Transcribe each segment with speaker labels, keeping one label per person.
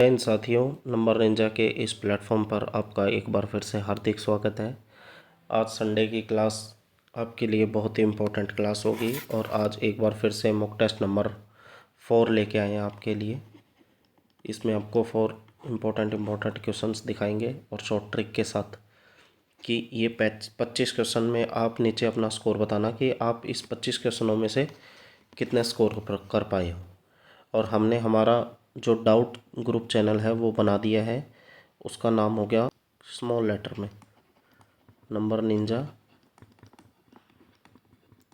Speaker 1: इन साथियों, number Ninja के इस प्लेटफॉर्म पर आपका एक बार फिर से हार्दिक स्वागत है। आज संडे की क्लास आपके लिए बहुत ही इम्पोर्टेंट क्लास होगी और आज एक बार फिर से मॉक टेस्ट नंबर 4 लेके आए हैं आपके लिए। इसमें आपको 4 इम्पोर्टेंट क्वेश्चंस दिखाएंगे और शॉर्ट ट्रिक के साथ कि ये 25 क्वेश्चन में आप नीचे अपना स्कोर बताना कि आप इस 25 क्वेश्चनों में से कितने स्कोर कर पाए हो। और हमने हमारा जो डाउट ग्रुप चैनल है वो बना दिया है, उसका नाम हो गया स्मॉल लेटर में नंबर निंजा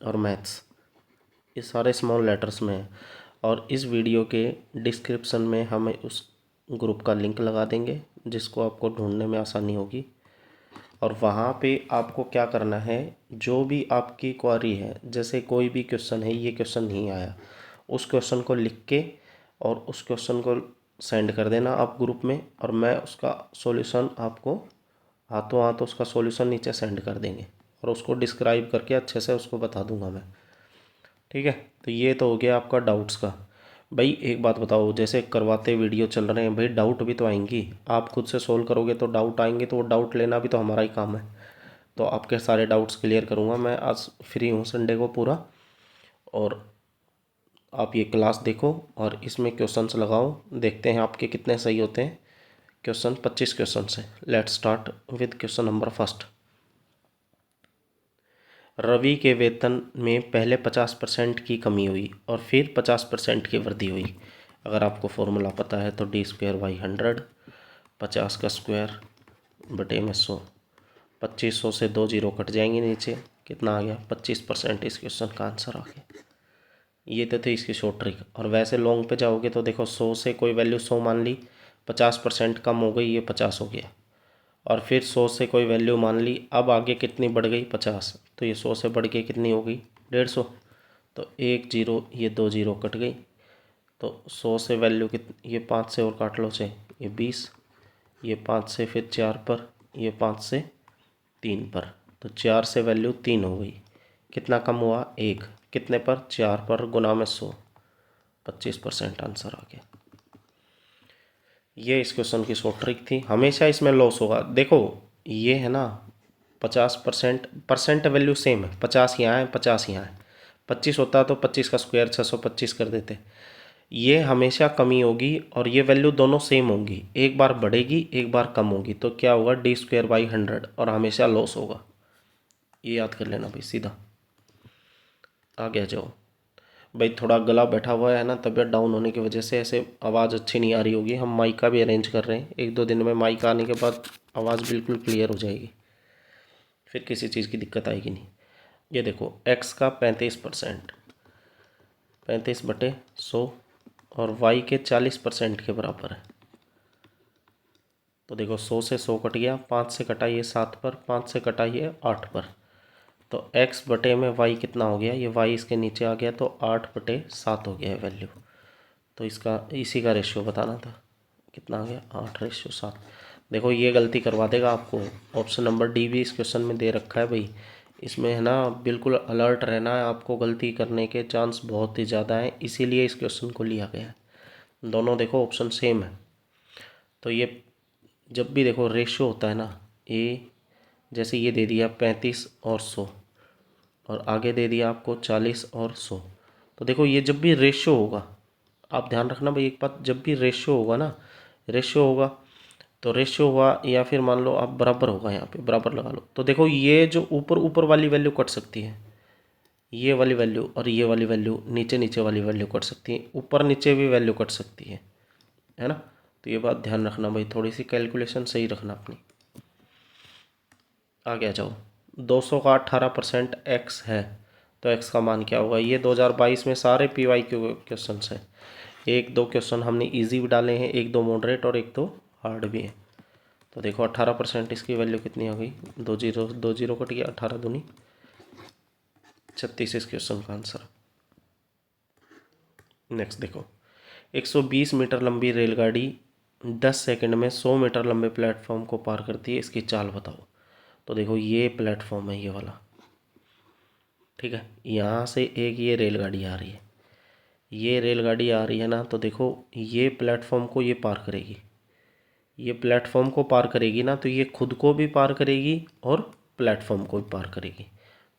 Speaker 1: और मैथ्स, ये सारे स्मॉल लेटर्स में है। और इस वीडियो के डिस्क्रिप्शन में हम उस ग्रुप का लिंक लगा देंगे जिसको आपको ढूंढने में आसानी होगी। और वहाँ पे आपको क्या करना है, जो भी आपकी क्वेरी है, जैसे कोई भी क्वेश्चन है, ये क्वेश्चन नहीं आया, उस क्वेश्चन को लिख के और उस क्वेश्चन को सेंड कर देना आप ग्रुप में, और मैं उसका सॉल्यूशन आपको हाथों हाथ उसका सॉल्यूशन नीचे सेंड कर देंगे और उसको डिस्क्राइब करके अच्छे से उसको बता दूंगा मैं। ठीक है, तो ये तो हो गया आपका डाउट्स का। भाई एक बात बताओ, जैसे करवाते वीडियो चल रहे हैं, भाई डाउट भी तो आएंगी, आप खुद से सोल्व करोगे तो डाउट आएंगे, तो वो डाउट लेना भी तो हमारा ही काम है। तो आपके सारे डाउट्स क्लियर करूँगा मैं। आज फ्री हूँ संडे को पूरा, और आप ये क्लास देखो और इसमें क्वेश्चंस लगाओ, देखते हैं आपके कितने सही होते हैं। क्वेश्चन 25 क्वेश्चन है। Let's start with question number first. Ravi के वेतन में पहले 50% की कमी हुई और फिर 50% की वृद्धि हुई। अगर आपको फॉर्मूला पता है तो d²/100, 50 का स्क्वायर बटे में 100, 2500 से 2 जीरो कट जाएंगे नीचे, कितना आ गया 25%। इस क्वेश्चन का आंसर आ गया। ये तो थे इसकी शॉर्ट ट्रिक। और वैसे लॉन्ग पे जाओगे तो देखो 100 से कोई वैल्यू 100 मान ली, 50% कम हो गई, ये 50 हो गया। और फिर 100 से कोई वैल्यू मान ली, अब आगे कितनी बढ़ गई 50, तो ये 100 से बढ़ के कितनी हो गई 150। तो 1 जीरो, ये 2 जीरो कट गई, तो 100 से वैल्यू ये 5 से और काट लो से ये 20, ये 5 से फिर 4 पर, ये 5 से 3 पर, तो 4 से वैल्यू 3 हो गई। कितना कम हुआ 1, कितने पर 4 पर, गुना में 100, 25% आंसर आ गया। ये इस क्वेश्चन की शॉर्ट ट्रिक थी। हमेशा इसमें लॉस होगा। देखो ये है ना 50%, परसेंट वैल्यू सेम है, 50 यहाँ है 50 यहाँ है, 25 होता तो 25 का स्क्वायर 625 कर देते। ये हमेशा कमी होगी और ये वैल्यू दोनों सेम होंगी, एक बार बढ़ेगी एक बार कम होगी, तो क्या होगा d²/100 और हमेशा लॉस होगा। ये याद कर लेना भाई सीधा। आगे आ जाओ भाई, थोड़ा गला बैठा हुआ है ना, तबीयत डाउन होने की वजह से ऐसे आवाज़ अच्छी नहीं आ रही होगी। हम माइक का भी अरेंज कर रहे हैं, 1-2 दिन में माइक आने के बाद आवाज़ बिल्कुल क्लियर हो जाएगी, फिर किसी चीज़ की दिक्कत आएगी नहीं। ये देखो x का 35%, 35/100 और y के 40% के बराबर है। तो देखो 100 से 100 कट गया, 5 से कटा ये 7 पर, 5 से कटा ये 8 पर, तो x बटे में y कितना हो गया, ये y इसके नीचे आ गया, तो 8/7 हो गया है वैल्यू। तो इसका इसी का रेशियो बताना था, कितना आ गया 8:7। देखो ये गलती करवा देगा आपको। ऑप्शन नंबर डी भी इस क्वेश्चन में दे रखा है भाई, इसमें है ना बिल्कुल अलर्ट रहना है आपको, गलती करने के चांस बहुत ही ज़्यादा हैं, इसीलिए इस क्वेश्चन को लिया गया है। दोनों देखो ऑप्शन सेम है। तो ये जब भी देखो रेशियो होता है ना, ए जैसे ये दे दिया 35 और 100 और आगे दे दिया आपको 40 और 100, तो देखो ये जब भी रेशियो होगा, आप ध्यान रखना भाई एक बात, जब भी रेशियो होगा ना, रेशियो होगा तो रेशियो हुआ, या फिर मान लो आप बराबर होगा, यहाँ पे बराबर लगा लो, तो देखो ये जो ऊपर ऊपर वाली वैल्यू कट सकती है, ये वाली वैल्यू, और ये वाली वैल्यू, नीचे नीचे वाली वैल्यू कट सकती है, ऊपर नीचे भी वैल्यू कट सकती है ना। तो ये बात ध्यान रखना भाई, थोड़ी सी कैलकुलेशन सही रखना अपनी। आगे आ जाओ, 200 का 18% x है, तो x का मान क्या होगा। ये 2022 में सारे PY क्वेश्चन हैं। 1-2 क्वेश्चन हमने इजी भी डाले हैं, 1-2 मॉडरेट और 1-2 हार्ड भी हैं। तो देखो 18% इसकी वैल्यू कितनी हो गई, 2 जीरो कट गया, 18 दूनी 36 इस क्वेश्चन का आंसर। नेक्स्ट देखो, 120 मीटर लंबी रेलगाड़ी 10 सेकंड में 100 मीटर लंबे प्लेटफॉर्म को पार करती है, इसकी चाल बताओ। तो देखो ये प्लेटफॉर्म है, ये वाला, ठीक है, यहाँ से एक ये रेलगाड़ी आ रही है, ये रेलगाड़ी आ रही है ना, तो देखो ये प्लेटफॉर्म को ये पार करेगी, ये प्लेटफॉर्म को पार करेगी ना, तो ये खुद को भी पार करेगी और प्लेटफॉर्म को भी पार करेगी।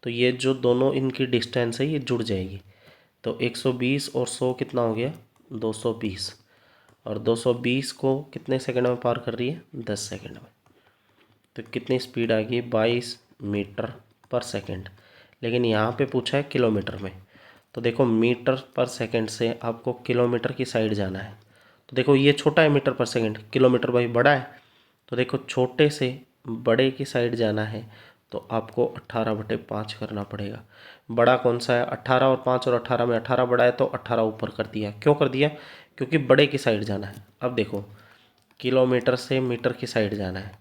Speaker 1: तो ये जो दोनों इनकी डिस्टेंस है ये जुड़ जाएगी। तो 120 और 100 कितना हो गया, 220। और 220 को कितने सेकंड में पार कर रही है, 10 सेकंड में। तो कितनी स्पीड आ गई, 22 मीटर पर सेकंड। लेकिन यहाँ पे पूछा है किलोमीटर में, तो देखो मीटर पर सेकंड से आपको किलोमीटर की साइड जाना है। तो देखो ये छोटा है मीटर पर सेकंड, किलोमीटर भाई बड़ा है। तो देखो छोटे से बड़े की साइड जाना है तो आपको 18/5 करना पड़ेगा। बड़ा कौन सा है, 18 और 5, और 18 में 18 बड़ा है तो 18 ऊपर कर दिया। क्यों कर दिया, क्योंकि बड़े की साइड जाना है। अब देखो किलोमीटर से मीटर की साइड जाना है,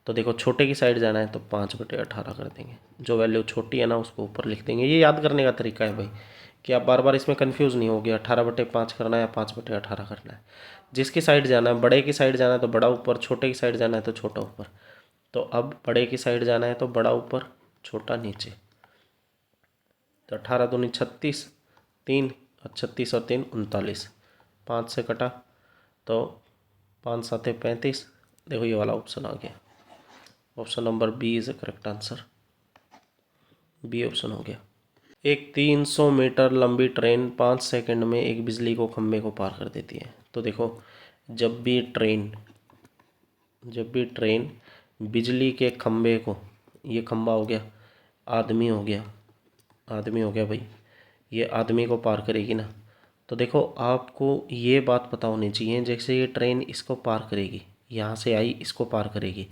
Speaker 1: तो देखो छोटे की साइड जाना है तो 5/18 कर देंगे। जो वैल्यू छोटी है ना उसको ऊपर लिख देंगे। ये याद करने का तरीका है भाई, कि आप बार बार इसमें कंफ्यूज नहीं हो गया 18/5 करना है या 5/18 करना है। जिसकी साइड जाना है, बड़े की साइड जाना है तो बड़ा ऊपर, छोटे की साइड जाना है तो छोटा ऊपर। तो अब बड़े की साइड जाना है तो बड़ा ऊपर छोटा नीचे। तो 18 दूनी 36, 3 और 36 और 3 39, 5 से कटा तो 5 7 35। देखो ये वाला ऑप्शन आ गया, option number B is a correct answer. B option हो गया। एक 300 मीटर लंबी ट्रेन 5 सेकंड में एक बिजली को खंभे को पार कर देती है। तो देखो जब भी ट्रेन बिजली के खंभे को, ये खंभा हो गया, आदमी हो गया, आदमी हो गया भाई, ये आदमी को पार करेगी ना। तो देखो आपको ये बात पता होनी चाहिए, जैसे ये ट्रेन इसको पार करेगी, यहाँ से आई इसको पार करेगी।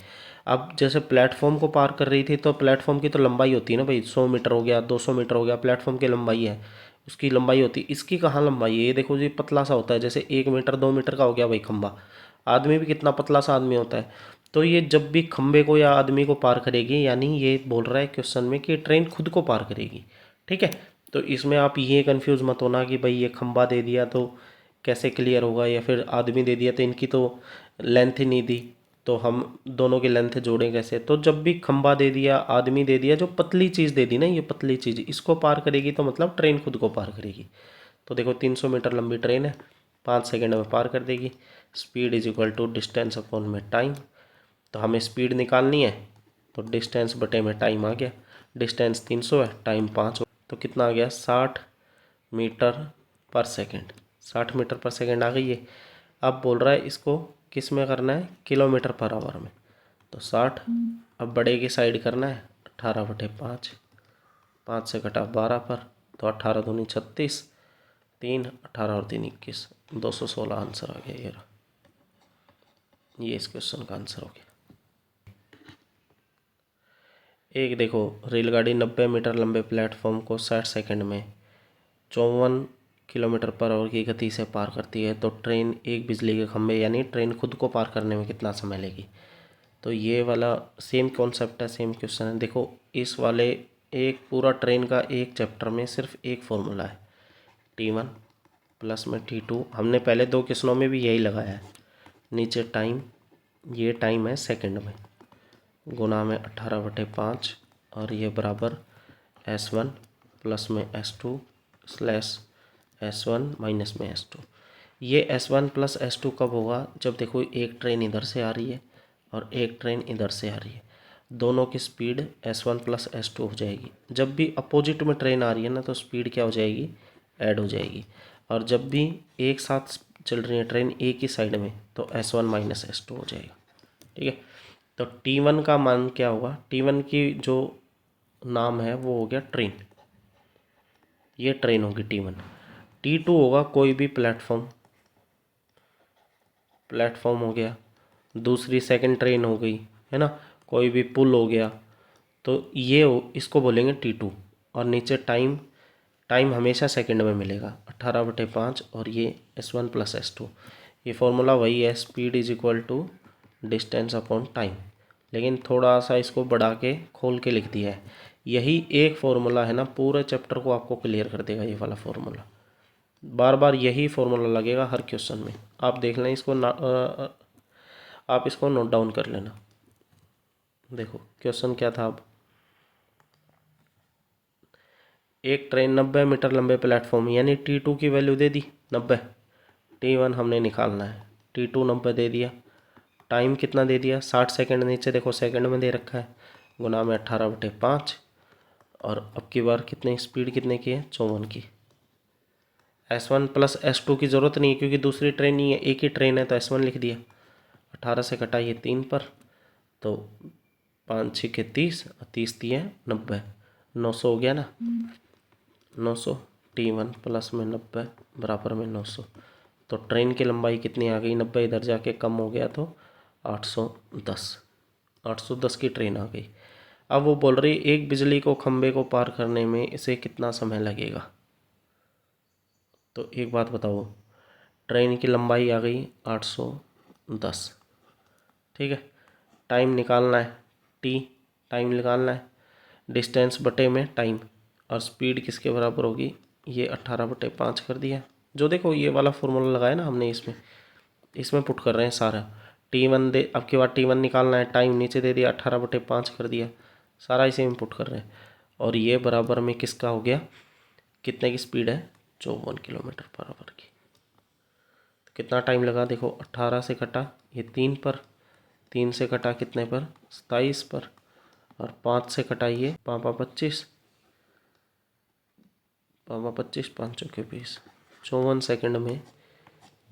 Speaker 1: अब जैसे प्लेटफॉर्म को पार कर रही थी तो प्लेटफॉर्म की तो लंबाई होती है ना भाई, 100 मीटर हो गया, 200 मीटर हो गया, प्लेटफॉर्म की लंबाई है, उसकी लंबाई होती है। इसकी कहाँ लंबाई है, ये देखो जी पतला सा होता है, जैसे 1 मीटर 2 मीटर का हो गया भाई खंबा। आदमी भी कितना पतला सा आदमी होता है। तो ये जब भी खंबे को या आदमी को पार करेगी, यानी ये बोल रहा है क्वेश्चन में कि ट्रेन खुद को पार करेगी। ठीक है, तो इसमें आप ये कंफ्यूज मत होना कि भाई ये खंबा दे दिया तो कैसे क्लियर होगा, या फिर आदमी दे दिया तो इनकी तो लेंथ ही नहीं दी, तो हम दोनों की लेंथ जोड़ें कैसे। तो जब भी खंबा दे दिया, आदमी दे दिया, जो पतली चीज़ दे दी ना, ये पतली चीज़ इसको पार करेगी, तो मतलब ट्रेन खुद को पार करेगी। तो देखो 300 मीटर लंबी ट्रेन है, 5 सेकंड में पार कर देगी। Speed is equal to distance upon में टाइम। तो हमें स्पीड निकालनी है, तो डिस्टेंस बटे में टाइम आ गया। डिस्टेंस 300 है, टाइम 5, तो कितना आ गया, 60 मीटर पर सेकंड। 60 मीटर पर सेकंड आ गई है। अब बोल रहा है इसको किस में करना है, किलोमीटर पर आवर में। तो 60, अब बड़े की साइड करना है 18/5, 5 से कटा 12 पर, तो 18 दूनी 36, 3 18 और 3 21, 216 आंसर आ गया। ये इस क्वेश्चन का आंसर हो गया। एक देखो रेलगाड़ी 90 मीटर लंबे प्लेटफॉर्म को 60 सेकंड में 54 किलोमीटर पर आवर की गति से पार करती है, तो ट्रेन एक बिजली के खंभे, यानी ट्रेन खुद को पार करने में कितना समय लेगी। तो ये वाला सेम कॉन्सेप्ट है, सेम क्वेश्चन है। देखो इस वाले एक पूरा ट्रेन का एक चैप्टर में सिर्फ एक फॉर्मूला है, T1 प्लस में T2। हमने पहले 2 क्वेश्चनों में भी यही लगाया है। नीचे टाइम, ये टाइम है सेकंड में, गुना में 18/5, और ये बराबर S1 प्लस में S2 स्लैश S1 माइनस में S2। ये S1 प्लस S2 कब होगा, जब देखो एक ट्रेन इधर से आ रही है और एक ट्रेन इधर से आ रही है, दोनों की स्पीड S1 प्लस S2 हो जाएगी। जब भी अपोजिट में ट्रेन आ रही है ना, तो स्पीड क्या हो जाएगी, ऐड हो जाएगी। और जब भी एक साथ चल रही है ट्रेन एक ही साइड में, तो S1 माइनस S2 हो जाएगा। ठीक है, तो T1 का मान क्या होगा, T1 की जो नाम है वो हो गया ट्रेन, ये ट्रेन होगी T1। T2 होगा कोई भी प्लेटफॉर्म, प्लेटफॉर्म हो गया, दूसरी सेकंड ट्रेन हो गई है ना, कोई भी पुल हो गया, तो ये इसको बोलेंगे T2। और नीचे टाइम, टाइम हमेशा सेकंड में मिलेगा, 18/5, और ये S1 प्लस S2। ये फॉर्मूला वही है, speed is equal to distance upon time, लेकिन थोड़ा सा इसको बढ़ा के खोल के लिख दिया है। यही एक फॉर्मूला है ना, पूरे चैप्टर को आपको क्लियर कर देगा ये वाला फॉर्मूला। बार बार यही फॉर्मूला लगेगा हर क्वेश्चन में। आप देख लें इसको आप इसको नोट डाउन कर लेना। देखो क्वेश्चन क्या था, अब एक ट्रेन 90 मीटर लंबे प्लेटफॉर्म यानी T2 की वैल्यू दे दी 90, T1 हमने निकालना है, T2 90 दे दिया, टाइम कितना दे दिया 60 सेकेंड, नीचे देखो सेकंड में दे रखा है, गुना में 18/5, और अब की बार कितने स्पीड कितने की है 54 की। S1 प्लस S2 की ज़रूरत नहीं है क्योंकि दूसरी ट्रेन ही है, एक ही ट्रेन है तो S1 लिख दिया। 18 से कटाइए 3 पर, तो 5 6 के 30 और 30 दिए 90, 900 हो गया ना। 900 T1 प्लस में 90 बराबर में 900, तो ट्रेन की लंबाई कितनी आ गई 90, इधर जाके कम हो गया तो 810 की ट्रेन आ गई। अब वो बोल रही एक बिजली को खंबे को पार करने में इसे कितना समय लगेगा। तो एक बात बताओ, ट्रेन की लंबाई आ गई 810, ठीक है, टाइम निकालना है टी, टाइम निकालना है, डिस्टेंस बटे में टाइम, और स्पीड किसके बराबर होगी, ये 18/5 कर दिया। जो देखो ये वाला फॉर्मूला लगाया ना हमने, इसमें पुट कर रहे हैं सारा। T1 दे, अब की बार T1 निकालना है, टाइम नीचे दे दिया 18/5 कर दिया, सारा इसे में पुट कर रहे हैं, और ये बराबर में किसका हो गया, कितने की स्पीड है 54 किलोमीटर पर आवर की। तो कितना टाइम लगा देखो, 18 से कटा ये 3 पर, 3 से कटा कितने पर 27 पर, और 5 से कटाइए 5×25, 5×25 5 चौके 20, 54 सेकंड में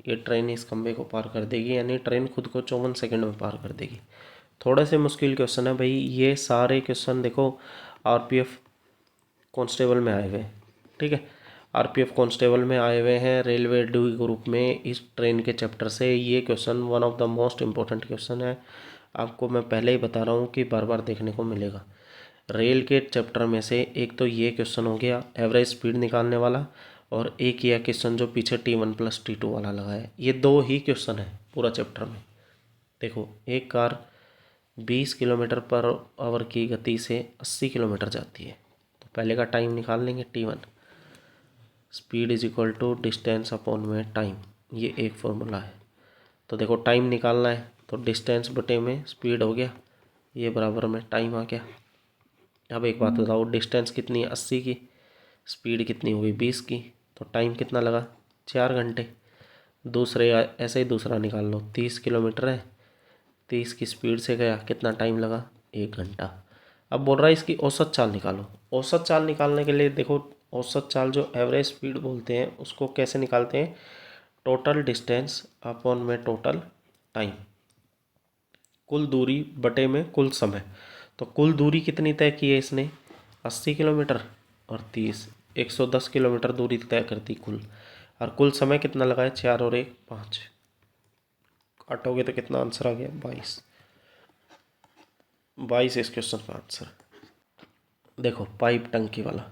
Speaker 1: ये ट्रेन इस खंबे को पार कर देगी, यानी ट्रेन खुद को 54 सेकंड में पार कर देगी। थोड़े से मुश्किल क्वेश्चन है भाई, ये सारे क्वेश्चन देखो आरपीएफ कांस्टेबल में आए हुए हैं, ठीक है, आरपीएफ कांस्टेबल में आए हुए हैं, रेलवे डी ग्रुप में इस ट्रेन के चैप्टर से ये question one of the most important question है। आपको मैं पहले ही बता रहा हूँ कि बार बार देखने को मिलेगा। रेल के चैप्टर में से एक तो ये क्वेश्चन हो गया एवरेज स्पीड निकालने वाला, और एक यह क्वेश्चन जो पीछे T1 प्लस T2 वाला लगा है, ये दो ही क्वेश्चन है पूरा चैप्टर में। देखो एक कार 20 किलोमीटर पर आवर की गति से 80 किलोमीटर जाती है, तो पहले का टाइम निकाल लेंगे, T1 speed is equal to distance upon में टाइम, ये एक फॉर्मूला है। तो देखो टाइम निकालना है तो डिस्टेंस बटे में स्पीड हो गया, ये बराबर में टाइम आ गया। अब एक बात बताओ, डिस्टेंस कितनी है 80 की, स्पीड कितनी हुई 20 की, तो टाइम कितना लगा 4 घंटे। दूसरे ऐसे ही दूसरा निकाल लो, 30 किलोमीटर है, 30 की स्पीड से गया, कितना टाइम लगा 1 घंटा। अब बोल रहा है इसकी औसत चाल निकालो। औसत चाल निकालने के लिए देखो, औसत चाल जो एवरेज स्पीड बोलते हैं उसको कैसे निकालते हैं, टोटल डिस्टेंस अपॉन में टोटल टाइम, कुल दूरी बटे में कुल समय। तो कुल दूरी कितनी तय की है इसने 80 किलोमीटर और 30, 110 किलोमीटर दूरी तय करती कुल, और कुल समय कितना लगा है 4 और 1 5, काटोगे तो कितना आंसर आ गया 22, 22 इस क्वेश्चन का आंसर। देखो पाइप टंकी वाला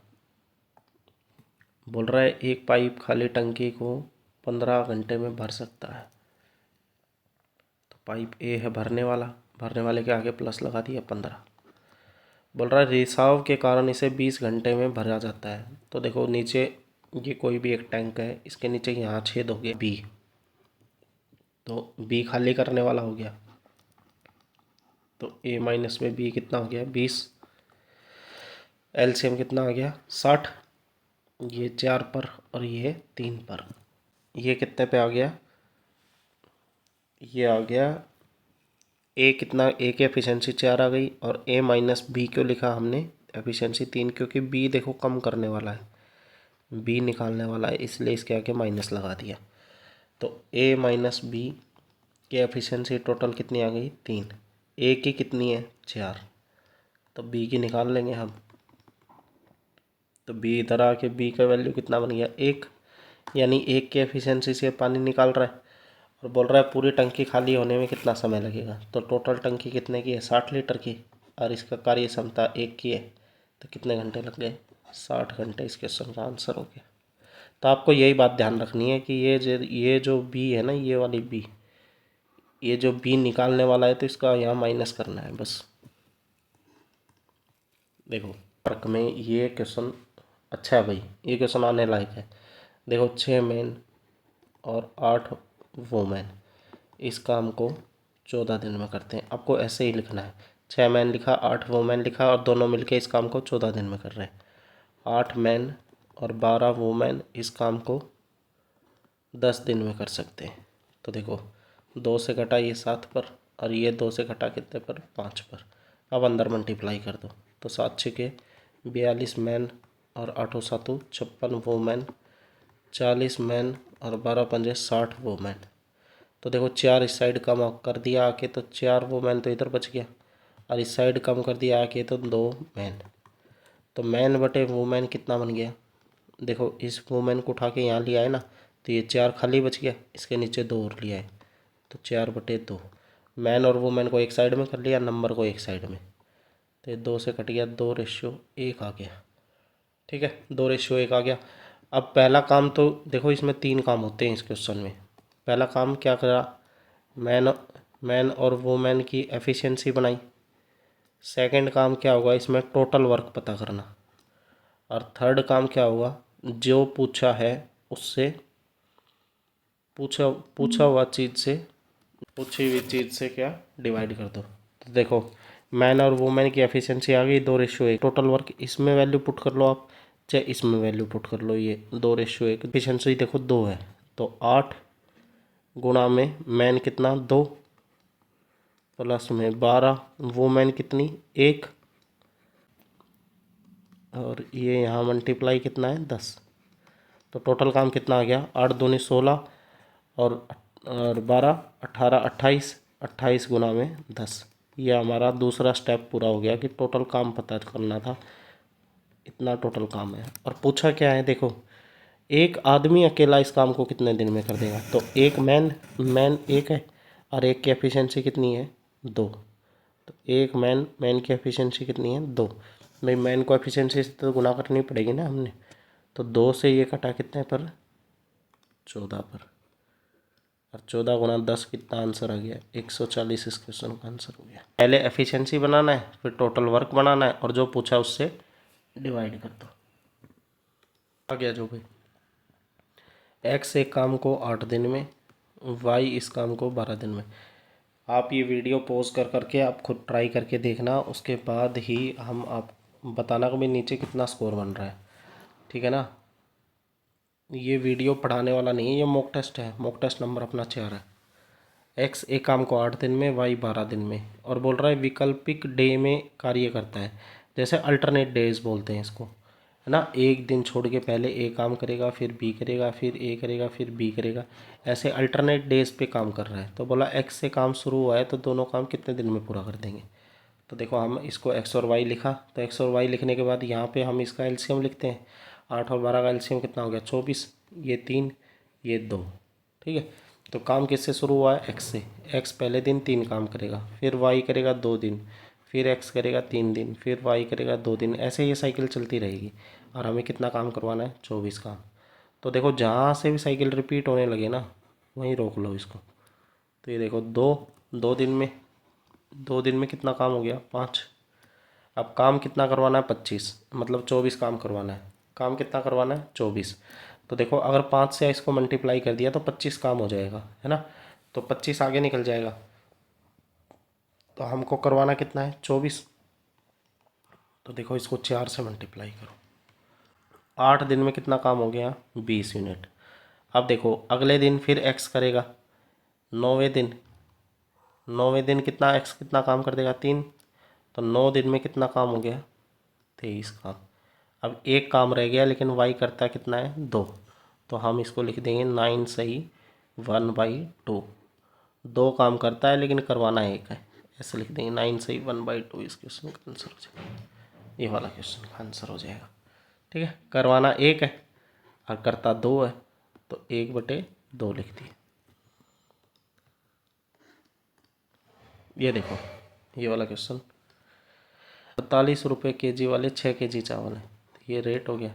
Speaker 1: बोल रहा है एक पाइप खाली टंकी को 15 घंटे में भर सकता है। तो पाइप ए है भरने वाला, भरने वाले के आगे प्लस लगा दिया 15। बोल रहा है रिसाव के कारण इसे 20 घंटे में भरा जाता है। तो देखो नीचे ये कोई भी एक टैंक है, इसके नीचे यहाँ छेद हो गया बी, तो बी खाली करने वाला हो गया, तो ए माइनस में बी कितना हो गया 20, एलसीएम कितना आ गया 60, ये 4 पर और ये 3 पर, ये कितने पे आ गया, ये आ गया ए कितना, ए की एफिशिएंसी 4 आ गई, और ए माइनस बी क्यों लिखा हमने एफिशिएंसी 3, क्योंकि बी देखो कम करने वाला है, बी निकालने वाला है, इसलिए इसके आगे माइनस लगा दिया। तो ए माइनस बी की एफिशिएंसी टोटल कितनी आ गई 3, ए की कितनी है 4, तो बी की निकाल लेंगे हम। तो बी इधर आके बी का वैल्यू कितना बन गया 1, यानी 1 की एफिशिएंसी से पानी निकाल रहा है, और बोल रहा है पूरी टंकी खाली होने में कितना समय लगेगा। तो टोटल टंकी कितने की है 60 लीटर की, और इसका कार्य क्षमता 1 की है, तो कितने घंटे लग गए 60 घंटे, इस क्वेश्चन का आंसर हो गया। तो आपको यही बात ध्यान रखनी है कि ये जो बी है ना, ये वाली बी, ये जो बी निकालने वाला है तो इसका यहाँ माइनस करना है बस। देखो तर्क में ये क्वेश्चन अच्छा है भाई, ये क्वेश्चन आने लायक है। देखो 6 मैन और 8 वोमेन इस काम को 14 दिन में करते हैं। आपको ऐसे ही लिखना है, 6 मैन लिखा 8 वोमेन लिखा और दोनों मिलके इस काम को 14 दिन में कर रहे हैं। 8 मैन और 12 वूमेन इस काम को 10 दिन में कर सकते हैं। तो देखो 2 से घटा ये 7 पर और ये 2 से घटा कितने पर, 5 पर। अब अंदर मल्टीप्लाई कर दो तो 7 छके 42 मैन और 8 सातों 56 वूमेन, 40 मैन और 12 पंजे 60 वूमेन। तो देखो 4 इस साइड कम कर दिया आके तो 4 वूमेन तो इधर बच गया और इस साइड कम कर दिया आके तो 2 मैन। तो मैन बटे वूमेन कितना बन गया, देखो इस वूमेन को उठा के यहाँ लिया है ना तो ये 4 खाली बच गया, इसके नीचे 2 और लिया है तो 4/2। मैन और वूमेन को एक साइड में कर लिया, नंबर को एक साइड में, तो ये 2 से कट गया, 2:1 आ गया। ठीक है, 2:1 आ गया। अब पहला काम तो देखो इसमें 3 काम होते हैं इस क्वेश्चन में। पहला काम क्या करा, मैन मैन और वूमेन की एफिशिएंसी बनाई। सेकंड काम क्या होगा, इसमें टोटल वर्क पता करना। और थर्ड काम क्या होगा, जो पूछा है उससे पूछा हुआ चीज़ से पूछी हुई चीज़ से क्या डिवाइड कर दो। तो देखो मैन और वुमेन की एफिशिएंसी आ गई 2:1। टोटल वर्क इसमें वैल्यू पुट कर लो आप, चाहे इसमें वैल्यू पुट कर लो, ये 2:1। एफिशिएंसी देखो 2 है तो 8 गुणा में मैन कितना 2 प्लस में 12, वुमेन कितनी 1 और ये यहाँ मल्टीप्लाई कितना है 10। तो टोटल काम कितना आ गया, 8 दूनी 16 और 12 18 28, 28 गुना में 10। ये हमारा दूसरा स्टेप पूरा हो गया कि टोटल काम पता करना था, इतना टोटल काम है। और पूछा क्या है, देखो एक आदमी अकेला इस काम को कितने दिन में कर देगा। तो एक मैन एक है और एक की एफिशिएंसी कितनी है 2। तो एक मैन की एफिशिएंसी कितनी है 2। भाई मैन को एफिशिएंसी से तो गुना करनी पड़ेगी ना हमने, तो 2 से ये कटा कितने पर 14 पर, और 14 गुना 10 कितना आंसर आ गया 140। इस क्वेश्चन का आंसर हो गया। पहले एफिशिएंसी बनाना है, फिर टोटल वर्क बनाना है और जो पूछा उससे डिवाइड कर दो। आ गया जो भाई, एक्स एक काम को 8 दिन में, वाई इस काम को 12 दिन में। आप ये वीडियो पॉज कर करके आप खुद ट्राई करके देखना, उसके बाद ही हम आप बताना कि भाई नीचे कितना स्कोर बन रहा है। ठीक है ना, ये वीडियो पढ़ाने वाला नहीं है, ये मॉक टेस्ट है। मॉक टेस्ट नंबर अपना 4 है। एक्स एक काम को 8 दिन में, वाई 12 दिन में, और बोल रहा है वैकल्पिक डे में कार्य करता है। जैसे अल्टरनेट डेज बोलते हैं इसको, है ना। एक दिन छोड़ के पहले ए काम करेगा, फिर बी करेगा, फिर ए करेगा, फिर बी करेगा, ऐसे अल्टरनेट डेज पे काम कर रहा है। तो बोला एक्स से काम शुरू हुआ है तो दोनों काम कितने दिन में पूरा कर देंगे। तो देखो हम इसको एक्स और वाई लिखा, तो एक्स और वाई लिखने के बाद यहाँ पे हम इसका एलसीएम लिखते हैं। 8 और 12 का एलसीएम कितना हो गया 24, ये 3 ये 2। ठीक है, तो काम किससे शुरू हुआ है एक्स से। एक्स पहले दिन 3 काम करेगा, फिर वाई करेगा 2 दिन, फिर एक्स करेगा 3 दिन, फिर वाई करेगा 2 दिन, ऐसे ये साइकिल चलती रहेगी। और हमें कितना काम करवाना है 24 काम। तो देखो जहाँ से भी साइकिल रिपीट होने लगे ना वहीं रोक लो इसको। तो ये देखो 2 दिन में कितना काम हो गया 5। अब काम कितना करवाना है 25, मतलब 24 काम करवाना है। काम कितना करवाना है 24। तो देखो अगर 5 से इसको मल्टीप्लाई कर दिया तो 25 काम हो जाएगा, है ना। तो 25 आगे निकल जाएगा, तो हमको करवाना कितना है 24। तो देखो इसको 4 से मल्टीप्लाई करो, 8 दिन में कितना काम हो गया 20 यूनिट। अब देखो अगले दिन फिर एक्स करेगा 9वें दिन कितना एक्स कितना काम कर देगा 3। तो 9 दिन में कितना काम हो गया 23 काम। अब एक काम रह गया लेकिन वाई करता कितना है 2, तो हम इसको लिख देंगे 9 सही 1/2। 2 काम करता है लेकिन करवाना एक है, ऐसे लिख देंगे 9 सही 1/2। इस क्वेश्चन का आंसर हो जाएगा, ये वाला क्वेश्चन का आंसर हो जाएगा। ठीक है, करवाना एक है और करता 2 है, तो 1/2 लिख दिए। ये देखो ये वाला क्वेश्चन 45 रुपये kg वाले 6 kg चावल है, तो ये रेट हो गया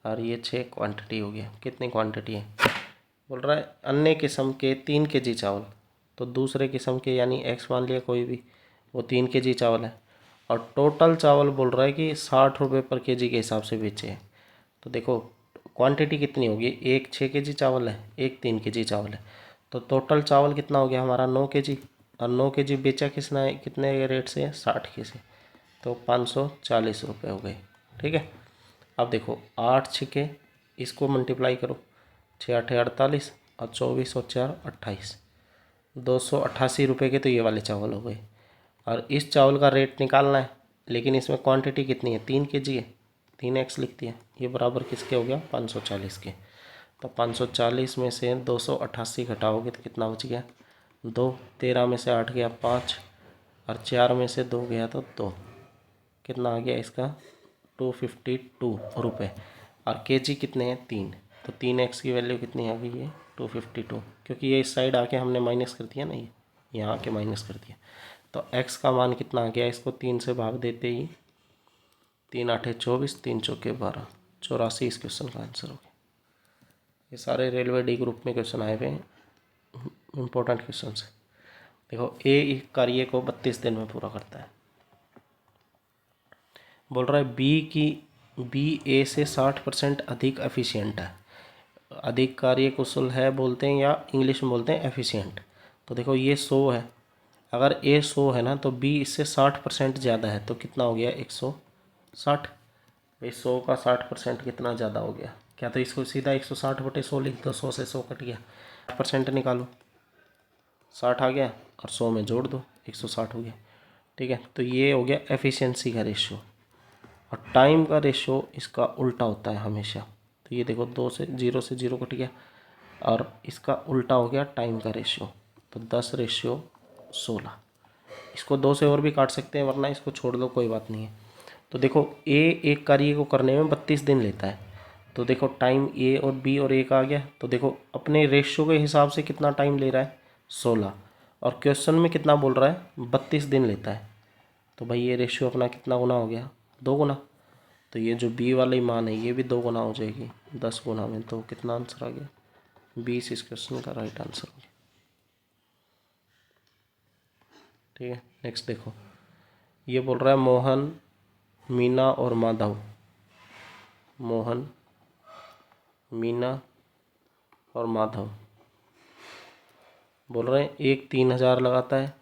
Speaker 1: और ये 6 क्वांटिटी हो गया। कितनी क्वांटिटी है बोल रहा है अन्य किस्म के 3 kg चावल। तो दूसरे किस्म के यानी एक्स मान लिया कोई भी, वो 3 kg चावल है और टोटल चावल बोल रहा है कि 60 रुपये पर kg के हिसाब से बेचे हैं। तो देखो क्वांटिटी कितनी होगी, एक 6 kg चावल है, एक 3 kg चावल है, तो टोटल चावल कितना हो गया हमारा 9 kg। और 9 kg बेचा कितने रेट से 60 के से, तो 540 रुपये हो गए। ठीक है, अब देखो 8 छिके इसको मल्टीप्लाई करो, 6 8 48 और 24 और 4 28, 288 रुपये के तो ये वाले चावल हो गए। और इस चावल का रेट निकालना है, लेकिन इसमें क्वांटिटी कितनी है, 3 kg है, 3x लिखती है। ये बराबर किसके हो गया, 540 के। तो 540 में से 288 घटाओगे तो कितना बच गया, 2। 13 में से 8 गया 5, और 4 में से 2 गया तो 2। कितना आ गया इसका, 252 रुपये। और केजी कितने हैं, 3। तो 3x की वैल्यू कितनी आ गई है, 252, क्योंकि ये इस साइड आके हमने माइनस कर दिया ना, ये यहाँ आके माइनस कर दिया। तो x का मान कितना आ गया, इसको 3 से भाग देते ही 3 8 24, 3 चौके 12, 84 इस क्वेश्चन का आंसर हो गया। ये सारे रेलवे डी ग्रुप में क्वेश्चन आए हुए हैं, इंपॉर्टेंट क्वेश्चन है। देखो ए कार्य को 32 दिन में पूरा करता है। बोल रहा है बी ए से 60% अधिक एफिशिएंट है। अधिक कार्य कुशल है बोलते हैं, या इंग्लिश में बोलते हैं एफिशिएंट। तो देखो ये 100 है, अगर ए 100 है ना तो बी इससे 60% ज़्यादा है, तो कितना हो गया, 160। भाई 100 का 60% कितना ज़्यादा हो गया, क्या तो इसको सीधा 160/100 लिख दो, 100 से 100 कट गया, 60% निकालो, 60 आ गया और 100 में जोड़ दो, 160 हो गया। ठीक है, तो ये हो गया एफिशिएंसी का रेशियो। और टाइम का रेशियो इसका उल्टा होता है हमेशा। तो ये देखो 0 से 0 कट गया, और इसका उल्टा हो गया टाइम का रेशियो, तो 10/16। इसको 2 से और भी काट सकते हैं, वरना इसको छोड़ दो, कोई बात नहीं है। तो देखो ए एक कार्य को करने में 32 दिन लेता है। तो देखो टाइम ए और बी और ए का आ गया। तो देखो अपने रेशियो के हिसाब से कितना टाइम ले रहा है, 16, और क्वेश्चन में कितना बोल रहा है, 32 दिन लेता है। तो भाई ये रेशियो अपना कितना गुना हो गया, 2 गुना। तो ये जो बी वाली मान है ये भी 2 गुना हो जाएगी, 10 गुना में। तो कितना आंसर आ गया, 20 इस क्वेश्चन का राइट आंसर हो गया। ठीक है, नेक्स्ट देखो, ये बोल रहा है मोहन, मीना और माधव, मोहन, मीना और माधव बोल रहे हैं एक 3,000 लगाता है,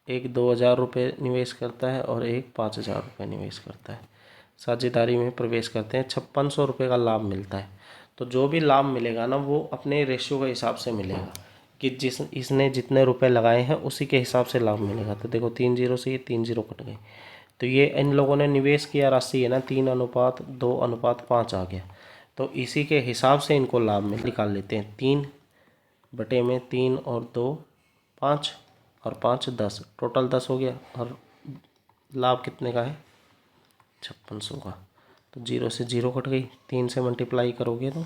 Speaker 1: एक 2,000 रुपये निवेश करता है और एक 5,000 रुपये निवेश करता है। साझेदारी में प्रवेश करते हैं, 5600 रुपये का लाभ मिलता है। तो जो भी लाभ मिलेगा ना वो अपने रेशियो के हिसाब से मिलेगा, कि इसने जितने रुपए लगाए हैं उसी के हिसाब से लाभ मिलेगा। तो देखो 3 0 से ये 3 0 कट गए। तो ये इन लोगों ने निवेश किया राशि है ना 3:2:5 आ गया। तो इसी के हिसाब से इनको लाभ में निकाल लेते हैं। 3/3 और 2 5 और 5 10, टोटल 10 हो गया। और लाभ कितने का है, 5600 का। तो 0 से 0 कट गई, 3 से मल्टीप्लाई करोगे तो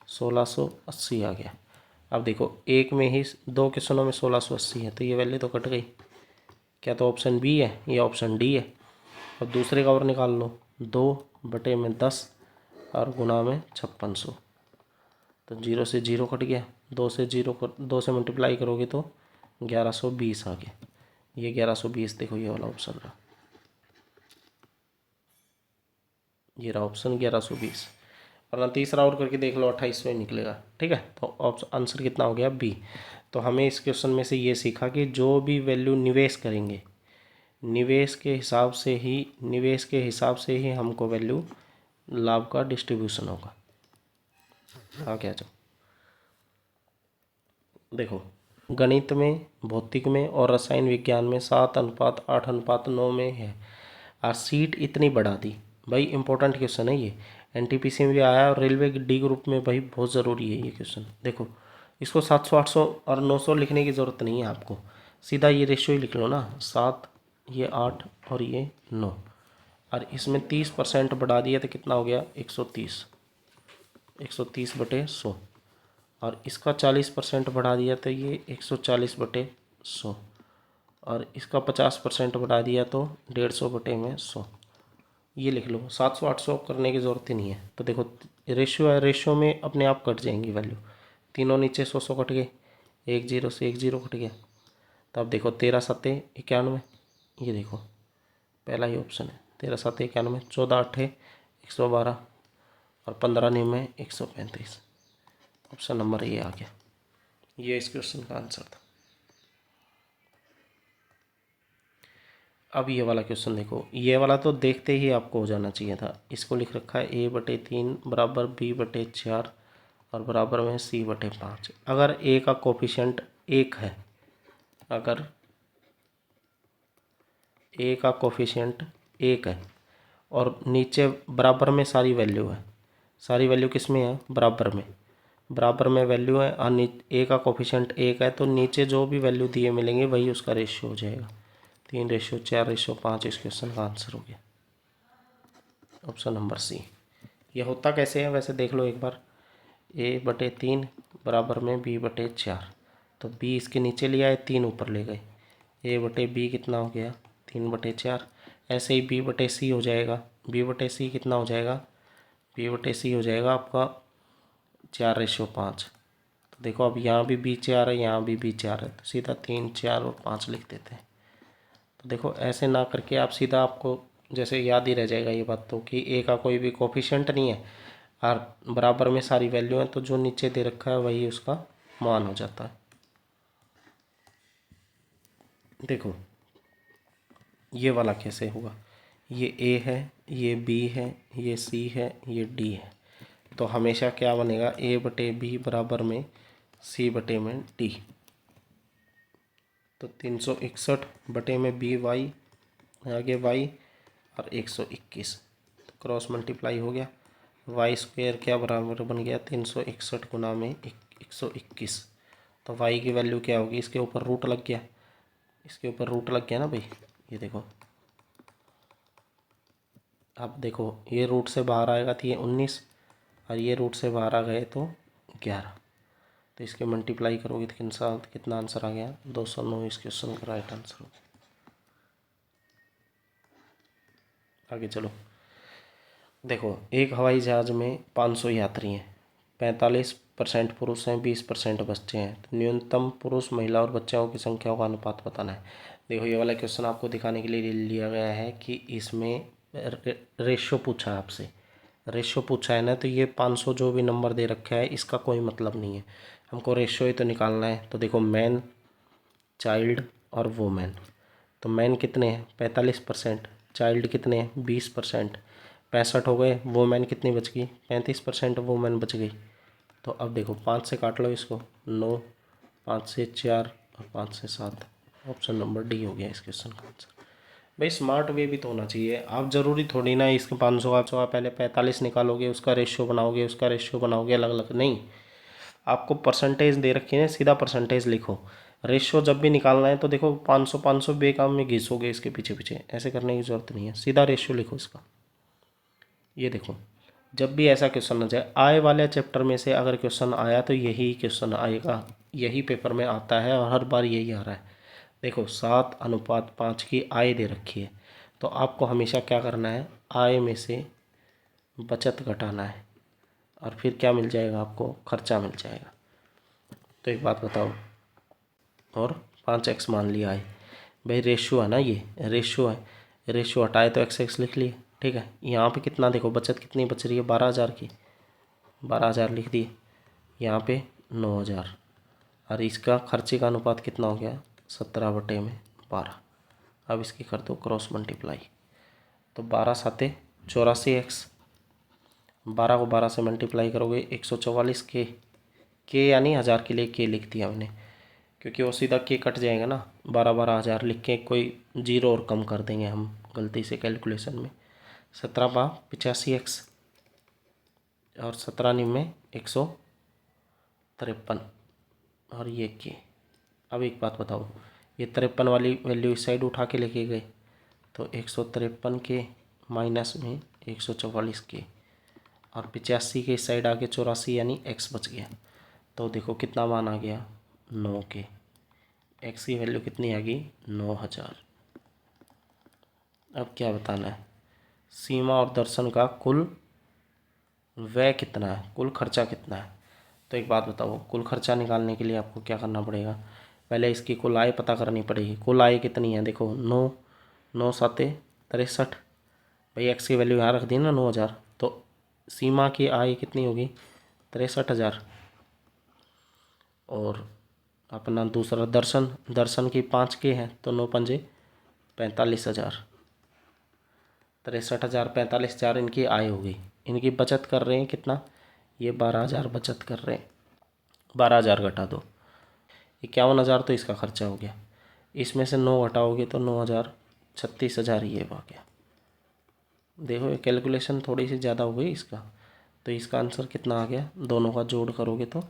Speaker 1: 1680 आ गया। अब देखो एक में ही 2 क्वेश्चनों में 1680 है, तो ये वैल्यू तो कट गई। क्या तो ऑप्शन बी है या ऑप्शन डी है। और दूसरे का और निकाल लो, 2/10 और गुना में 5600। तो 0 से 0 कट गया, 2 से मल्टीप्लाई करोगे तो 1120 आ गया। ये 1120 देखो, ये वाला ऑप्शन रहा, ये रहा ऑप्शन 1120। वरना तीसरा और करके देख लो, 2800 ही निकलेगा। ठीक है, तो ऑप्शन आंसर कितना हो गया, बी। तो हमें इस क्वेश्चन में से ये सीखा कि जो भी वैल्यू निवेश करेंगे, निवेश के हिसाब से ही हमको वैल्यू लाभ का डिस्ट्रीब्यूशन होगा। आगे आ जाओ, देखो गणित में, भौतिक में और रसायन विज्ञान में 7:8:9 में है, और सीट इतनी बढ़ा दी। भाई इंपॉर्टेंट क्वेश्चन है ये, एनटीपीसी में भी आया और रेलवे डी ग्रुप में भाई बहुत ज़रूरी है ये क्वेश्चन। देखो इसको 700 800 और 900 लिखने की ज़रूरत नहीं है आपको, सीधा ये रेशियो ही लिख लो ना, 7 ये 8 और ये 9, और इसमें 30% बढ़ा दिया तो कितना हो गया, 130, 130/100। और इसका 40% बढ़ा दिया तो ये 140/100, और इसका 50% बढ़ा दिया तो 150/100। ये लिख लो, 700 800 करने की ज़रूरत ही नहीं है। तो देखो रेशियो है, रेशियो में अपने आप कट जाएंगी वैल्यू, तीनों नीचे 100 कट गए, 1 0 से 1 0 कट गया। तो अब देखो 13 7 91, ये देखो पहला ही ऑप्शन है, 13 7 91, 14 8 112 और 15 9 135। ऑप्शन नंबर ए आ गया, ये इस क्वेश्चन का आंसर था। अब ये वाला क्वेश्चन देखो, ये वाला तो देखते ही आपको हो जाना चाहिए था। इसको लिख रखा है a/3 बराबर b/4 और बराबर में c/5। अगर a का कोफिशिएंट 1 है, अगर a का कोफिशिएंट 1 है और नीचे बराबर में सारी वैल्यू है, सारी वैल्यू किस में है, बराबर में, बराबर में वैल्यू है और ए का कोफिशिएंट 1 है, तो नीचे जो भी वैल्यू दिए मिलेंगे वही उसका रेशियो हो जाएगा। 3:4:5 इस क्वेश्चन का आंसर हो गया, ऑप्शन नंबर सी। ये होता कैसे है वैसे देख लो एक बार। a/3 बराबर में b/4, तो b इसके नीचे लिया है, 3 ऊपर ले गए, a/b कितना हो गया, 3/4। ऐसे ही b/c हो जाएगा, b/c कितना हो जाएगा, b/c हो जाएगा आपका 4:5। तो देखो अब यहाँ भी b4 है, यहाँ भी b4 है, तो सीधा 3, 4 और 5 लिख देते हैं। तो देखो ऐसे ना करके आप सीधा, आपको जैसे याद ही रह जाएगा ये बात तो, कि ए का कोई भी कोफिशिएंट नहीं है और बराबर में सारी वैल्यू है, तो जो नीचे दे रखा है वही उसका मान हो जाता है। देखो ये वाला कैसे होगा, ये ए है, ये बी है, ये सी है, ये डी है, तो हमेशा क्या बनेगा, a/b बराबर में c/में डी। तो 361 बटे में बी वाई, आगे वाई और 121, तो क्रॉस मल्टीप्लाई हो गया। वाई स्क्वेयर क्या बराबर बन गया, 361 गुना में 121। तो वाई की वैल्यू क्या होगी, इसके ऊपर रूट लग गया, इसके ऊपर रूट लग गया ना भाई, ये देखो। अब देखो ये रूट से बाहर आएगा तो ये 19 और ये रूट से बाहर आ गए तो 11, तो इसके मल्टीप्लाई करोगे तो कितना आंसर आ गया, 209 इस क्वेश्चन का राइट आंसर हो गया। आगे चलो, देखो एक हवाई जहाज़ में 500 यात्री हैं, 45% पुरुष हैं, 20% बच्चे हैं, तो न्यूनतम पुरुष, महिला और बच्चों की संख्याओं का अनुपात बताना है। देखो ये वाला क्वेश्चन आपको दिखाने के लिए लिया गया है कि इसमें रेशियो पूछा है आपसे, रेशियो पूछा है ना, तो ये 500 जो भी नंबर दे रखा है इसका कोई मतलब नहीं है, हमको रेशियो ही तो निकालना है। तो देखो मैन, चाइल्ड और वोमेन, तो मैन कितने हैं, 45%, चाइल्ड कितने हैं, 20%, 65 हो गए, वोमेन कितनी बच गई, 35% वोमेन बच गई। तो अब देखो 5 से काट लो इसको, 9, 5 से 4 और 5 से 7, ऑप्शन नंबर डी हो गया इस क्वेश्चन का आंसर। भाई स्मार्ट वे भी तो होना चाहिए, आप ज़रूरी थोड़ी ना इसके 500 का पहले 45 निकालोगे, उसका रेशियो बनाओगे, उसका रेशियो बनाओगे अलग अलग, नहीं, आपको परसेंटेज दे रखी है, सीधा परसेंटेज लिखो। रेशियो जब भी निकालना है तो देखो 500 500 बेकाम में घिसोगे इसके पीछे पीछे, ऐसे करने की ज़रूरत नहीं है, सीधा रेशियो लिखो इसका। ये देखो जब भी ऐसा क्वेश्चन आ जाए, आय वाले चैप्टर में से अगर क्वेश्चन आया तो यही क्वेश्चन आएगा, यही पेपर में आता है और हर बार यही आ रहा है। देखो 7:5 की आय दे रखी है, तो आपको हमेशा क्या करना है, आय में से बचत घटाना है और फिर क्या मिल जाएगा आपको, खर्चा मिल जाएगा। तो एक बात बताओ, और 5x मान लिया है भाई, रेशियो है ना, ये रेशियो है, रेशियो हटाए तो x लिख लिए, ठीक है। यहाँ पे कितना देखो बचत कितनी बच रही है, 12,000 की, 12,000 लिख दिए, यहाँ पे 9,000, और इसका खर्चे का अनुपात कितना हो गया, 17/12। अब इसकी कर दो क्रॉस मल्टीप्लाई, तो 12×7=84x, 12 को 12 से मल्टीप्लाई करोगे 144 के यानी हज़ार के लिए के लिख दिया मैंने, क्योंकि वो सीधा के कट जाएगा ना, 12 लिख के कोई जीरो और कम कर देंगे हम गलती से कैलकुलेशन में। 17/85x और 17 में 153 और ये के। अब एक बात बताओ, ये 53 वाली वैल्यू इस साइड उठा के लेके गए, तो 153 के माइनस में 144 के, और 85 के इस साइड आके 84 यानी x बच गया। तो देखो कितना मान आ गया, 9 के, x की वैल्यू कितनी आ गई, 9,000। अब क्या बताना है, सीमा और दर्शन का कुल व्यय कितना है, कुल खर्चा कितना है। तो एक बात बताओ, कुल खर्चा निकालने के लिए आपको क्या करना पड़ेगा, पहले इसकी कुल आय पता करनी पड़ेगी। कुल आय कितनी है, देखो 9, 9×7=63, भाई एक्स की वैल्यू यहाँ रख दी ना 9,000, तो सीमा की आय कितनी होगी, 63,000। और अपना दूसरा दर्शन, दर्शन की 5 के हैं, तो 9×5 45,000, 63,000, 45,000 इनकी आय हो गई। इनकी बचत कर रहे हैं कितना, ये 12,000 बचत कर रहे हैं। 12,000 घटा दो, 51,000 तो इसका खर्चा हो गया। इसमें से 9 घटाओगे तो 9,000, 36,000 ये आ गया। देखो ये कैलकुलेशन थोड़ी सी ज़्यादा हो गई इसका, तो इसका आंसर कितना आ गया, दोनों का जोड़ करोगे तो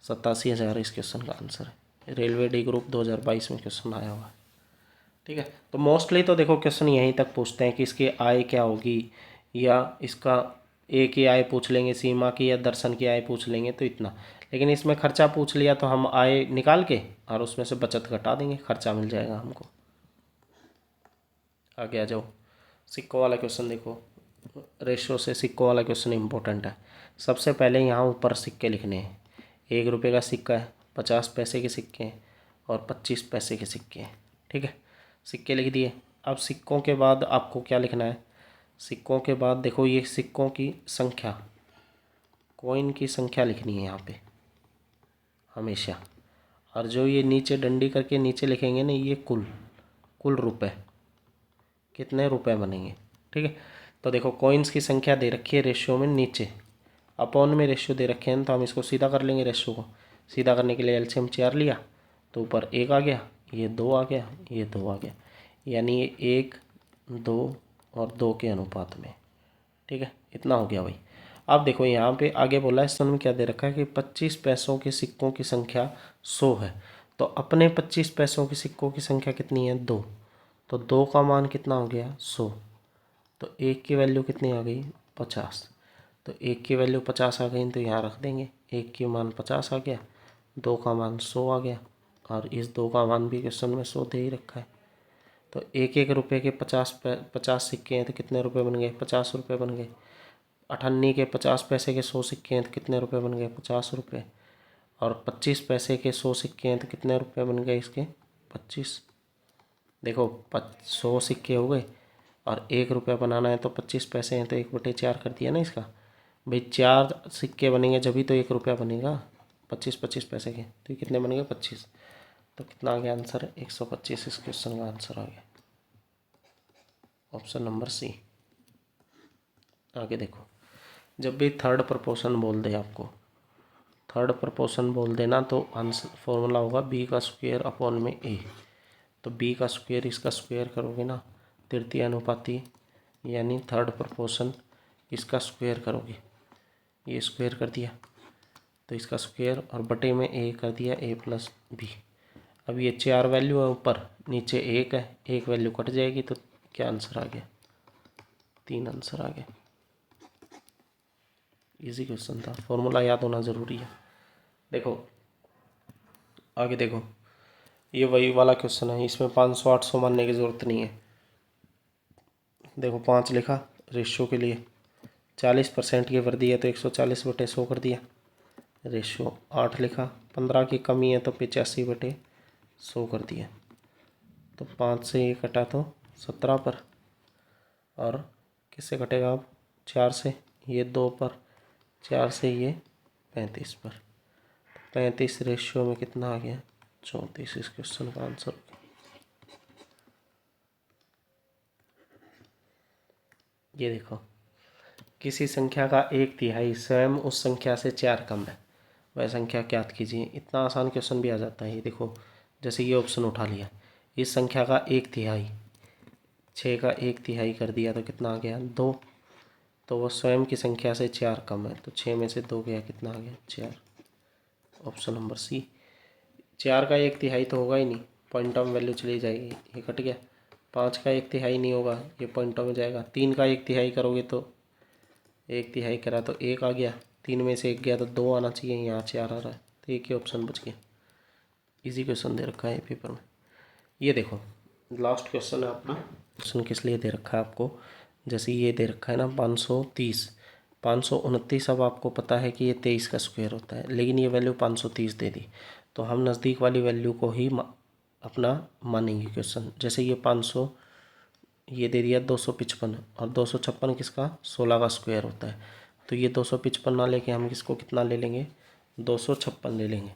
Speaker 1: 87,000 इस क्वेश्चन का आंसर है। रेलवे डी ग्रुप 2022 में क्वेश्चन आया हुआ है। ठीक है, तो मोस्टली तो देखो क्वेश्चन यहीं तक पूछते हैं कि इसकी आय क्या होगी, या इसका ए की आय पूछ लेंगे, सीमा की या दर्शन की आय पूछ लेंगे, तो इतना। लेकिन इसमें खर्चा पूछ लिया तो हम आय निकाल के और उसमें से बचत घटा देंगे, खर्चा मिल जाएगा हमको। आगे आ जाओ, सिक्कों वाला क्वेश्चन देखो। रेशो से सिक्कों वाला क्वेश्चन इंपॉर्टेंट है। सबसे पहले यहाँ ऊपर सिक्के लिखने हैं। 1 रुपये का सिक्का है, 50 पैसे के सिक्के हैं और 25 पैसे के सिक्के हैं। ठीक है, सिक्के लिख दिए। अब सिक्कों के बाद आपको क्या लिखना है, सिक्कों के बाद देखो ये सिक्कों की संख्या, कॉइन की संख्या लिखनी है यहाँ पे हमेशा। और जो ये नीचे डंडी करके नीचे लिखेंगे ना, ये कुल रुपए, कितने रुपए बनेंगे। ठीक है, तो देखो कॉइन्स की संख्या दे रखी है रेशियो में, नीचे अपॉन में रेशियो दे रखे हैं, तो हम इसको सीधा कर लेंगे। रेशियो को सीधा करने के लिए एलसीएम 4 लिया तो ऊपर 1 आ गया, ये 2 आ गया, ये 2 आ गया, यानी ये 1, 2 और 2 के अनुपात में। ठीक है, इतना हो गया भाई। अब देखो यहाँ पे आगे बोला है, इसमें क्या दे रखा है कि 25 पैसों के सिक्कों की संख्या 100 है। तो अपने 25 पैसों के सिक्कों की संख्या कितनी है, 2। तो 2 का मान कितना हो गया, 100। तो 1 की वैल्यू कितनी आ गई, 50। तो 1 की वैल्यू 50 आ गई तो यहाँ रख देंगे, 1 की मान 50 आ गया, 2 का मान 100 आ गया, और इस 2 का मान भी क्वेश्चन में 100 दे ही रखा है। तो 1-1 रुपये के 50 सिक्के हैं तो कितने रुपए बन गए, 50 रुपये बन गए। 98 के 50 पैसे के 100 सिक्के हैं तो कितने रुपए बन गए, 50 रुपये। और 25 पैसे के 100 सिक्के हैं तो कितने रुपए बन गए इसके, 25। देखो 100 सिक्के हो गए और 1 रुपया बनाना है तो 25 पैसे हैं तो 1/4 कर दिया ना इसका। भाई 4 सिक्के बनेंगे जब भी तो 1 रुपया बनेगा, 25 पैसे के, तो ये कितने बनेंगे, 25। तो कितना आ गया आंसर, 125 इस क्वेश्चन का आंसर आ गया, ऑप्शन नंबर सी। आगे देखो, जब भी थर्ड प्रपोर्शन बोल दे आपको, थर्ड प्रपोर्शन बोल देना तो आंसर फॉर्मूला होगा बी का स्क्वायर अपॉन में ए। तो बी का स्क्वायर इसका स्क्वायर करोगे ना, तृतीय अनुपाती यानी थर्ड प्रपोर्शन, इसका स्क्वायर करोगे, ये स्क्वायर कर दिया तो इसका स्क्वायर, और बटे में ए कर दिया, ए प्लस बी। अब ये 4 वैल्यू है ऊपर, नीचे 1 है, 1 वैल्यू कट जाएगी तो क्या आंसर आ गया, 3 आंसर आ गया। इजी क्वेश्चन था, फॉर्मूला याद होना ज़रूरी है। देखो आगे देखो, ये वही वाला क्वेश्चन है, इसमें 500 800 मानने की ज़रूरत नहीं है। देखो 5 लिखा रेशियो के लिए, 40% की वर्दी है तो 140/100 कर दिया रेशियो। 8 लिखा, 15 की कमी है तो 85/100 कर दिया। तो 5 से ये कटा तो 17 पर, और किससे कटेगा अब, 4 से, ये 2 पर, 4 से ये 35 पर। 35 रेशियो में कितना आ गया, 34 इस क्वेश्चन का आंसर। ये देखो, किसी संख्या का 1/3 स्वयं उस संख्या से 4 कम है, वह संख्या ज्ञात कीजिए। इतना आसान क्वेश्चन भी आ जाता है। ये देखो, जैसे ये ऑप्शन उठा लिया, इस संख्या का 1/3, 6 का 1/3 कर दिया तो कितना आ गया, 2। तो वो स्वयं की संख्या से 4 कम है, तो 6 में से 2 गया, कितना आ गया, 4। Option number C. 4 का 1/3 तो होगा ही नहीं, पॉइंटों में वैल्यू चली जाएगी, ये कट गया। 5 का 1/3 नहीं होगा, ये पॉइंटों में जाएगा। 3 का 1/3 करोगे तो 1/3 करा तो 1 आ गया, 3 में से 1 गया तो 2 आना चाहिए, यहाँ 4 आ रहा है, तो एक ही ऑप्शन बच गया। इजी क्वेश्चन दे रखा है पेपर में। ये देखो लास्ट क्वेश्चन है अपना। क्वेश्चन किस लिए दे रखा है आपको, जैसे ये दे रखा है ना 530, 529। अब आपको पता है कि ये 23 का स्क्वायर होता है, लेकिन ये वैल्यू 530 दे दी, तो हम नज़दीक वाली वैल्यू को ही अपना मानेंगे क्वेश्चन। जैसे ये 500, ये दे दिया 255, और 256 किसका, 16 का स्क्वायर होता है। तो ये 255 ना लेके हम किसको कितना ले लेंगे, 256 ले लेंगे।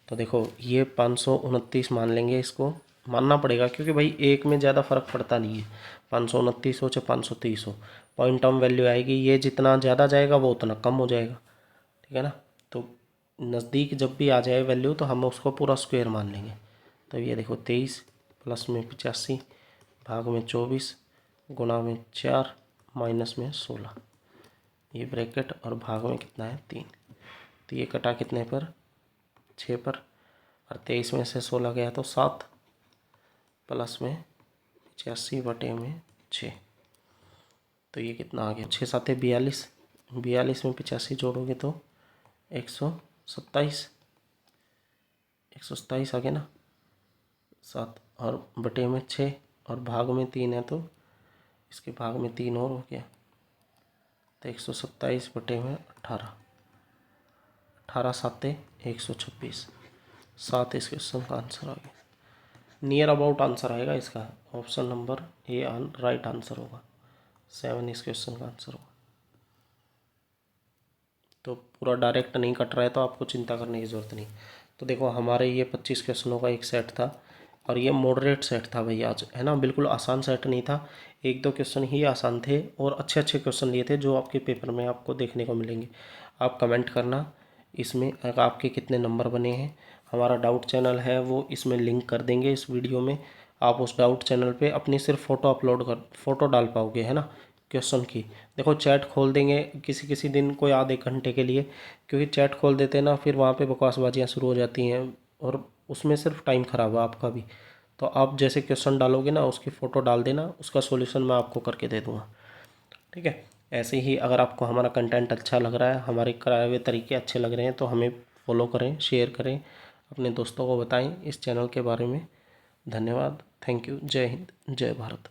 Speaker 1: तो देखो ये 529 मान लेंगे इसको, मानना पड़ेगा, क्योंकि भाई एक में ज़्यादा फर्क पड़ता नहीं है, 529 हो चाहे 530 हो, पॉइंट टर्म वैल्यू आएगी। ये जितना ज़्यादा जाएगा वो उतना कम हो जाएगा, ठीक है ना। तो नज़दीक जब भी आ जाए वैल्यू तो हम उसको पूरा स्क्वायर मान लेंगे। तो ये देखो 23 प्लस में 85 भाग में 24 गुणा में 4 माइनस में 16, ये ब्रैकेट और भाग में कितना है 3। तो ये कटा कितने पर 6 पर, और 23 में से 16 गया तो 7 प्लस में 85 बटे में 6। तो ये कितना आ गया 6 7 42, 42 में 85 जोड़ोगे तो 127, 127 आ गया ना 7, और बटे में 6 और भाग में 3 है तो इसके भाग में 3 और हो गया, तो 127 बटे में 18, 18 7 126, 7 इस क्वेश्चन का आंसर आ गया। नियर अबाउट आंसर आएगा इसका, option number A right answer होगा, 7 इस क्वेश्चन का आंसर होगा। तो पूरा डायरेक्ट नहीं कट रहा है तो आपको चिंता करने की ज़रूरत नहीं। तो देखो हमारे ये 25 क्वेश्चनों का एक सेट था, और ये मॉडरेट सेट था भाई आज, है ना, बिल्कुल आसान सेट नहीं था। एक दो क्वेश्चन ही आसान थे और अच्छे अच्छे क्वेश्चन लिए थे जो आपके पेपर में आपको देखने को मिलेंगे। आप कमेंट करना इसमें आपके कितने नंबर बने हैं। हमारा डाउट चैनल है वो इसमें लिंक कर देंगे इस वीडियो में। आप उस डाउट चैनल पे अपनी सिर्फ फ़ोटो डाल पाओगे, है ना, क्वेश्चन की। देखो चैट खोल देंगे किसी किसी दिन कोई आधे घंटे के लिए, क्योंकि चैट खोल देते हैं ना फिर वहाँ पे बकवासबाजियाँ शुरू हो जाती हैं और उसमें सिर्फ टाइम ख़राब है आपका भी। तो आप जैसे क्वेश्चन डालोगे ना उसकी फ़ोटो डाल देना, उसका सॉल्यूशन मैं आपको करके दे दूँगा, ठीक है। ऐसे ही अगर आपको हमारा कंटेंट अच्छा लग रहा है, हमारे कराए हुए तरीके अच्छे लग रहे हैं तो हमें फॉलो करें, शेयर करें, अपने दोस्तों को बताएं इस चैनल के बारे में। धन्यवाद, थैंक यू, जय हिंद, जय भारत।